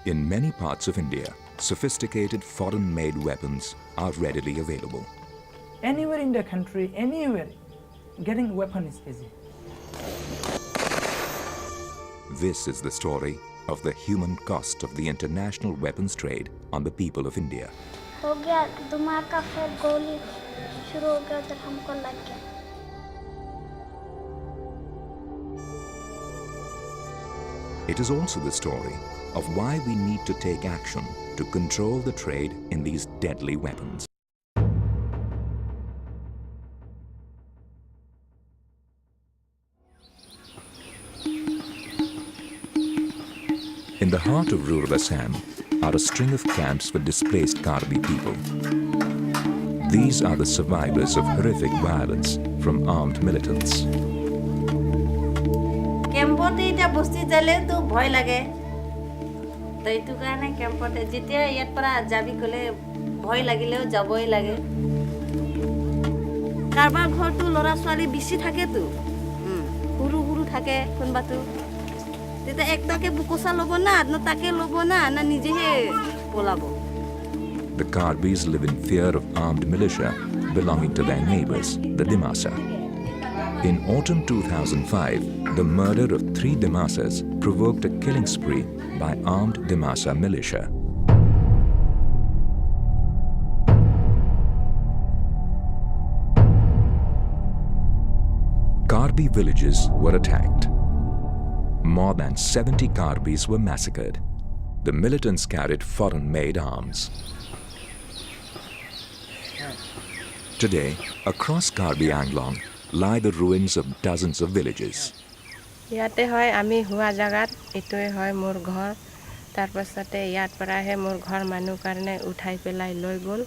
In many parts of India, sophisticated foreign-made weapons are readily available. Anywhere in the country, anywhere, getting a weapon is easy. This is the story of the human cost of the international weapons trade on the people of India. हो गया धमाका फिर गोली शुरू हो गया जब हमको लग गया. It is also the story of why we need to take action to control the trade in these deadly weapons. In the heart of rural Assam are a string of camps for displaced Karbi people. These are the survivors of horrific violence from armed militants. কেম্পতে এটা বস্তি যালে তো ভয় লাগে তো এইটো কাৰণে কেম্পতে যেতিয়া ইয়াত পৰা যাবি কলে ভয় লাগিলেও যাবই লাগে কাৰবাৰ ঘৰটো লৰা ছোৱালী বেছি থাকে তো সৰু সৰু থাকে কোনবাটো তেতিয়া একটাকে বুকসা লব না তাকে লব না নিজেহে পলাব. The Karbis live in fear of armed militia belonging to their neighbors, the Dimasa. In autumn 2005, the murder of 3 Dimasas provoked a killing spree by armed Dimasa militia. Karbi villages were attacked. More than 70 Karbis were massacred. The militants carried foreign-made arms. Today, across Karbi Anglong lie the ruins of dozens of villages. ইয়াতে হয় আমি হুৱা জাগাত এটোই হয় মোৰ ঘৰ তাৰ পাছতে ইয়াত পৰাহে মোৰ ঘৰ মানুহ কাৰণে উঠাই পেলাই লৈ গল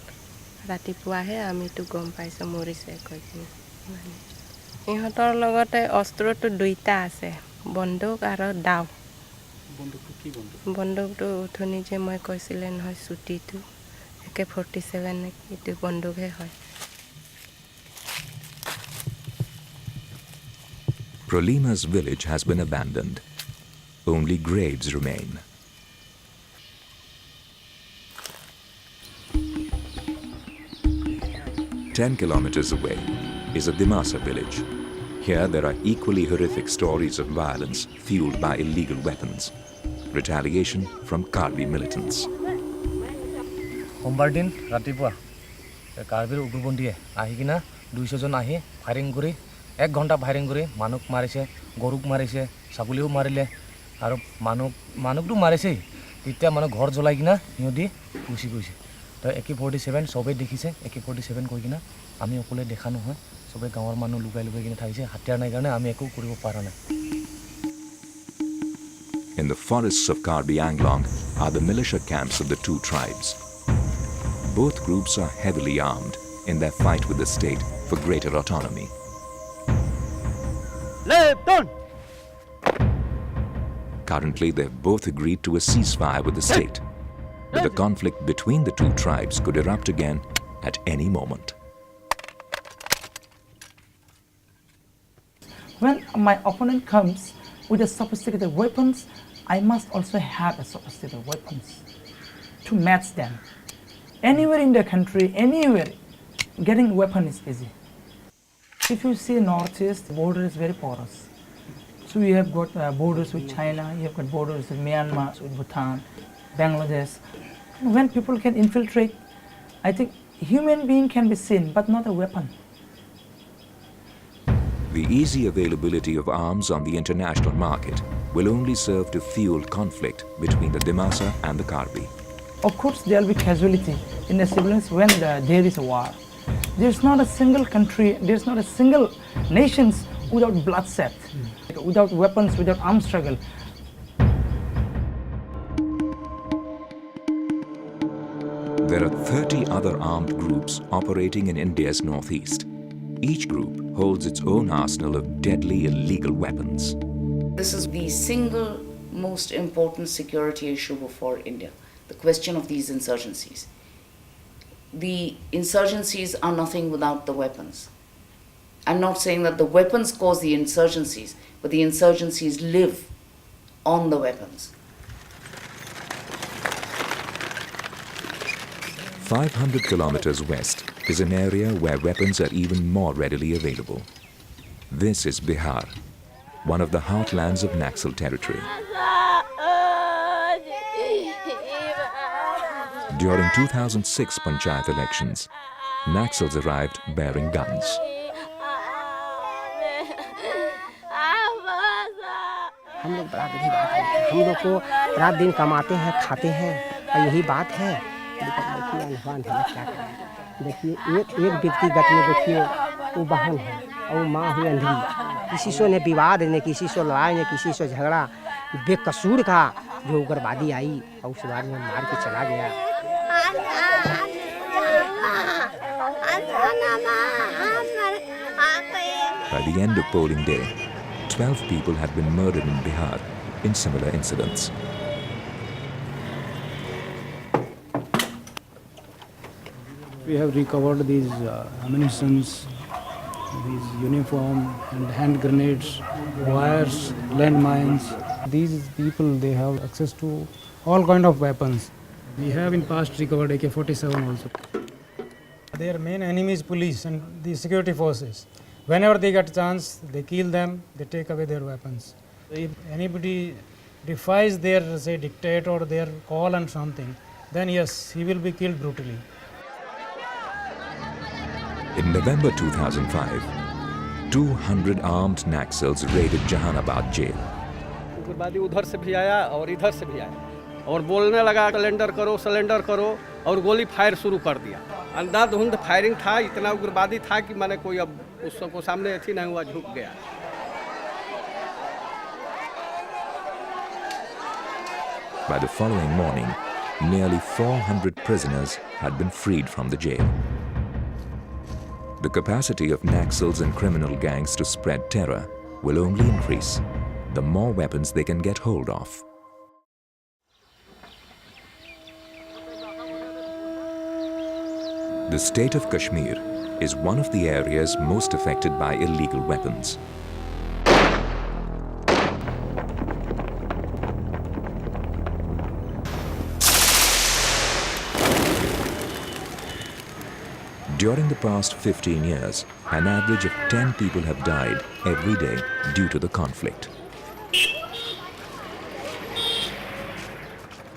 ৰাতিপুৱাহে আমি তো গম পাইছো মৰিছে কইনি ইহঁতৰ লগতে অস্ত্ৰটো দুইটা আছে বন্দুক আৰু দাও বন্দুকটো কি বন্দুকটো উঠনি যে মই কৈছিলে নহয় সুটিটো AK-47 এটো বন্দুকহে হয়. Prolima's village has been abandoned. Only graves remain. Ten kilometers away is a Dimasa village. Here there are equally horrific stories of violence fueled by illegal weapons. Retaliation from Karbi militants. সোমবাৰ দিন ৰাতিপুৱা কাৰ্বিৰ উগ্ৰপন্থীয়ে আহি কিনা 200 জন আহি firing কৰি 1 ঘণ্টা firing কৰি মানুহ মাৰিছে গৰুক মাৰিছে ছাগলীও মাৰিলে আৰু মানুহটো মাৰিছে তেতিয়া মানে ঘৰ জ্বলাই কিনা হিয়দি গুচি গৈছে তো AK-47 সবে দেখিছে AK-47 কৈ কিনা আমি অকলে দেখা নহয় সবে গাঁৱৰ মানুহ লুকাই লুকাই কিনা থাকিছে হাতিয়াৰ নাই কাৰণে আমি একো কৰিব পৰা নাই. In the forests of Karbi Anglong are the militia camps of the 2 tribes. Both groups are heavily armed in their fight with the state for greater autonomy. Currently, they've both agreed to a ceasefire with the state, but the conflict between the 2 tribes could erupt again at any moment. When my opponent comes with a sophisticated weapons, I must also have a sophisticated weapons to match them. Anywhere in the country, anywhere, getting a weapon is easy. If you see northeast, the border is very porous. So you have got borders with China, you have got borders with Myanmar, with Bhutan, Bangladesh. When people can infiltrate, I think human being can be seen, but not a weapon. The easy availability of arms on the international market will only serve to fuel conflict between the Dimasa and the Karbi. Of course, there will be casualty in the civilians when there is a war. There's not a single country, there's not a single nation without bloodshed, without weapons, without armed struggle. There are 30 other armed groups operating in India's northeast. Each group holds its own arsenal of deadly illegal weapons. This is the single most important security issue for India, the question of these insurgencies. The insurgencies are nothing without the weapons. I'm not saying that the weapons cause the insurgencies, but the insurgencies live on the weapons. 500 kilometers west is an area where weapons are even more readily available. This is Bihar, one of the heartlands of Naxal territory. During 2006 Panchayat elections, Naxals arrived bearing guns. हम लोग बड़ा बड़ी बात है, हम लोग को रात दिन कमाते हैं, खाते हैं, और यही बात है। देखिए अनवान है, क्या करें। देखिए एक व्यक्तिगत में देखिए वो बहन है और वो माँ हुई अंधी। किसी से ने विवाद, ने किसी से लड़ाई, ने किसी से झगड़ा, बेकसूर का जो उग्रवादी आई और उस बाद में मार के चला गया। By the end of polling day, 12 people had been murdered in Bihar in similar incidents. We have recovered these ammunitions, these uniform and hand grenades, wires, landmines. These people, they have access to all kind of weapons. We have in past recovered AK-47 also. Their main enemy is police and the security forces. Whenever they get a chance, they kill them, they take away their weapons. If anybody defies their, say, dictate or their call on something, then yes, he will be killed brutally. In November 2005, 200 armed Naxals raided Jahanabad jail. उग्रवादी उधर से भी आया और इधर से भी आया और बोलने लगा सरेंडर करो और गोली फायर शुरू कर दिया। अंधाधुंध फायरिंग था, इतना उग्रवादी था कि मैंने कोई अब उसको सामने अच्छी नहीं हुआ, झुक गया। By the following morning, nearly 400 prisoners had been freed from the jail. The capacity of Naxals and criminal gangs to spread terror will only increase the more weapons they can get hold of. The state of Kashmir is one of the areas most affected by illegal weapons. During the past 15 years, an average of 10 people have died every day due to the conflict.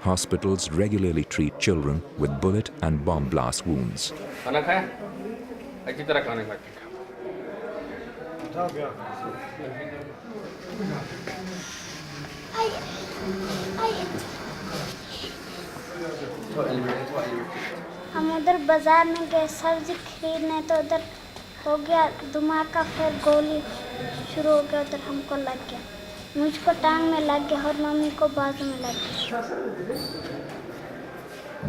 Hospitals regularly treat children with bullet and bomb blast wounds. हम उधर बाजार में गए सब्जी खरीदने, तो उधर हो गया धमाका, फिर गोली शुरू हो गया, उधर हमको लग गया, मुझको टांग में लग गया और मम्मी को बाजू में लग गया।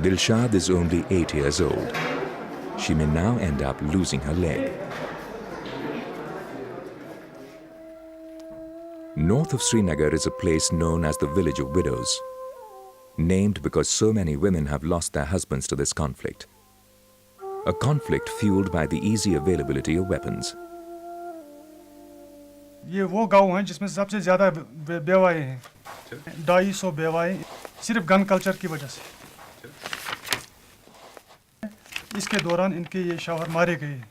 Dilshad is only 8 years old. She may now end up losing her leg. North of Srinagar is a place known as the Village of Widows, named because so many women have lost their husbands to this conflict. A conflict fueled by the easy availability of weapons. ये वो गांव हैं जिसमें सबसे ज़्यादा बेवाएं हैं, 250 बेवाएं सिर्फ gun culture की वजह से। इसके दौरान इनके ये शौहर मारे गए,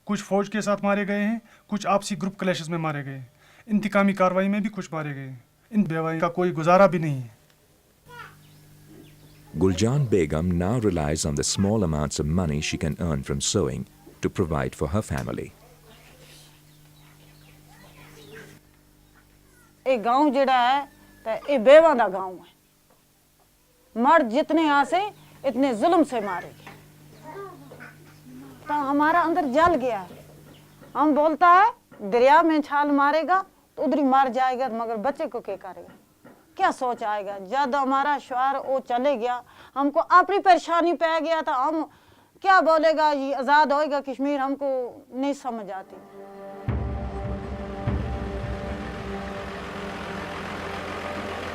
कुछ फौज के साथ मारे गए हैं, कुछ आपसी ग्रुप क्लैशेस में मारे गए, इंतकामी कार्रवाई में भी कुछ मारे गए। इन बेवाएं का कोई गुजारा भी नहीं है। Guljan Begum now relies on the small amounts of money she can earn from sewing to provide for her family. ये गांव जड़ा है तो ये बेवा दा गांव है। मर्द जितने आसे इतने जुल्म से मारेंगे, तो हमारा अंदर जल गया है। हम बोलता है दरिया में छाल मारेगा तो उधर ही मार जाएगा, मगर बच्चे को क्या करेगा, क्या सोच आएगा। जब हमारा श्वार वो चले गया, हमको अपनी परेशानी पे गया था, हम क्या बोलेगा, ये आज़ाद होएगा कश्मीर, हमको नहीं समझ आती।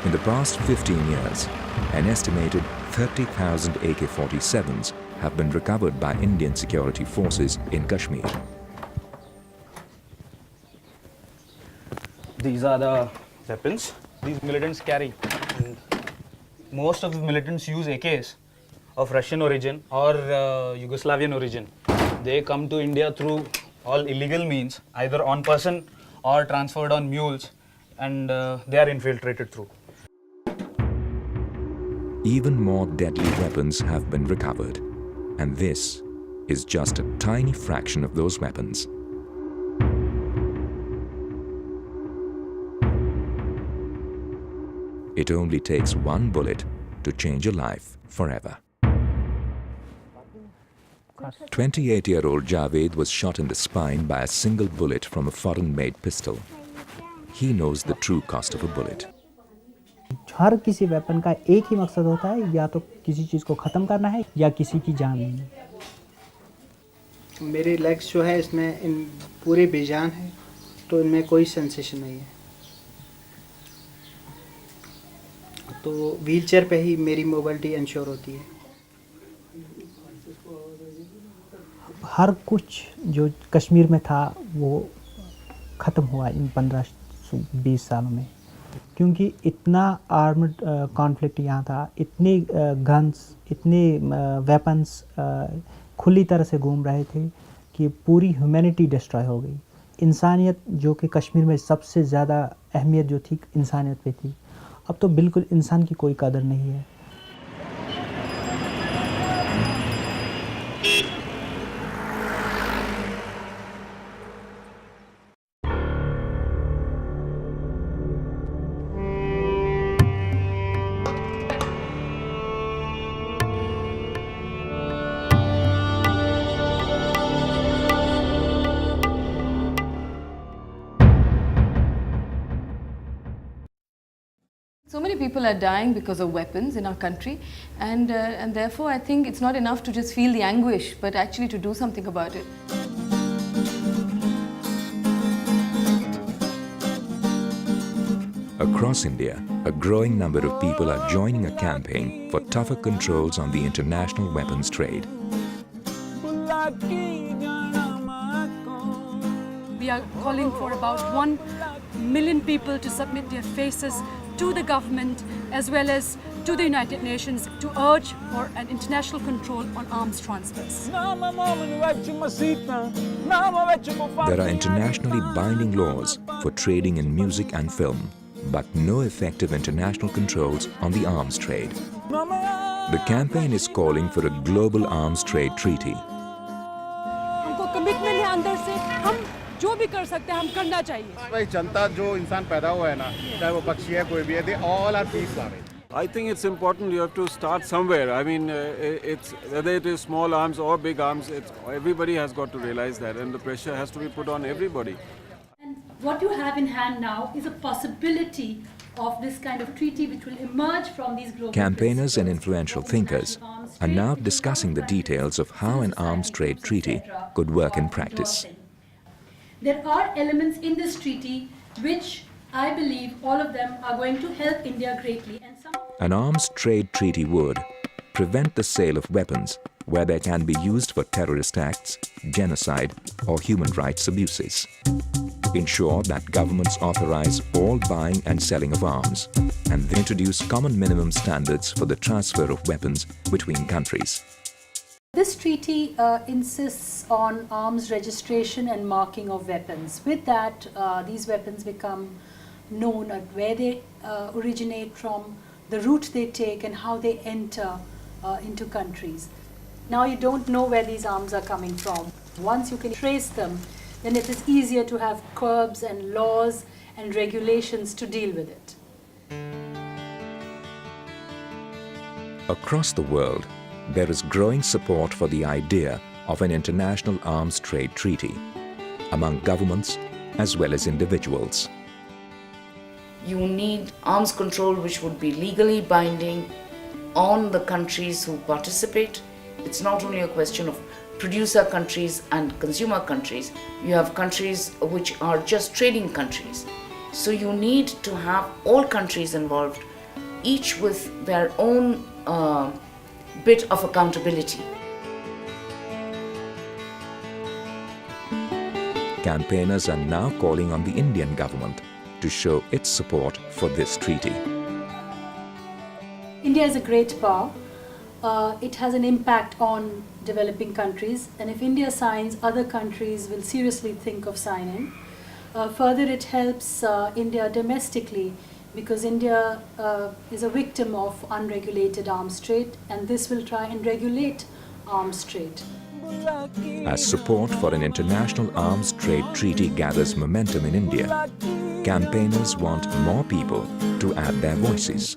In the past 15 years, an estimated 30,000 AK-47s have been recovered by Indian security forces in Kashmir. These are the weapons these militants carry. And most of the militants use AKs of Russian origin or Yugoslavian origin. They come to India through all illegal means, either on person or transferred on mules, and they are infiltrated through. Even more deadly weapons have been recovered, and this is just a tiny fraction of those weapons. It only takes one bullet to change a life forever. 28-year-old Javed was shot in the spine by a single bullet from a foreign-made pistol. He knows the true cost of a bullet. हर किसी weapon का एक ही मकसद होता है, या तो किसी चीज़ को ख़त्म करना है या किसी की जान लेनी। मेरे लेग्स जो है इसमें इन पूरे बेजान है, तो इनमें कोई सेंसेशन नहीं है। तो व्हीलचेयर पे ही मेरी मोबिलिटी इंश्योर होती है। हर कुछ जो कश्मीर में था वो ख़त्म हुआ इन 15-20 सालों में, क्योंकि इतना आर्म्ड कॉन्फ्लिक्ट यहाँ था, इतने गन्स, इतने वेपन्स खुली तरह से घूम रहे थे कि पूरी ह्यूमैनिटी डिस्ट्रॉय हो गई। इंसानियत जो कि कश्मीर में सबसे ज़्यादा अहमियत जो थी इंसानियत पे थी, अब तो बिल्कुल इंसान की कोई कदर नहीं है। So many people are dying because of weapons in our country, and therefore I think it's not enough to just feel the anguish, but actually to do something about it. Across India, a growing number of people are joining a campaign for tougher controls on the international weapons trade. We are calling for about 1 million people to submit their faces to the government as well as to the United Nations to urge for an international control on arms transfers. There are internationally binding laws for trading in music and film, but no effective international controls on the arms trade. The campaign is calling for a global arms trade treaty. हमको commitment है अंदर से, हम जो भी कर सकते हैं हम करना चाहिए। भाई जनता जो इंसान पैदा हुआ है ना, चाहे वो पक्षी है कोई भी है, they all are peace loving. I think it's important. You have to start somewhere. I mean, it's whether it is small arms or big arms. Everybody has got to realize that, and the pressure has to be put on everybody. And what you have in hand now is a possibility of this kind of treaty which will emerge from these global Campaigners and influential thinkers are now discussing the details of how an arms trade treaty could work in practice. There are elements in this treaty which I believe all of them are going to help India greatly. An arms trade treaty would prevent the sale of weapons where they can be used for terrorist acts, genocide, or human rights abuses. Ensure that governments authorize all buying and selling of arms, and introduce common minimum standards for the transfer of weapons between countries. This treaty insists on arms registration and marking of weapons. With that, these weapons become known at where they originate from, the route they take, and how they enter into countries. Now you don't know where these arms are coming from. Once you can trace them, then it is easier to have curbs and laws and regulations to deal with it. Across the world, there is growing support for the idea of an international arms trade treaty among governments as well as individuals. You need arms control which would be legally binding on the countries who participate. It's not only a question of producer countries and consumer countries. You have countries which are just trading countries. So you need to have all countries involved, each with their own bit of accountability. Campaigners are now calling on the Indian government to show its support for this treaty. India is a great power. it has an impact on developing countries, and if India signs, other countries will seriously think of signing. Further, it helps India domestically, because India is a victim of unregulated arms trade, and this will try and regulate arms trade. As support for an international arms trade treaty gathers momentum in India, campaigners want more people to add their voices.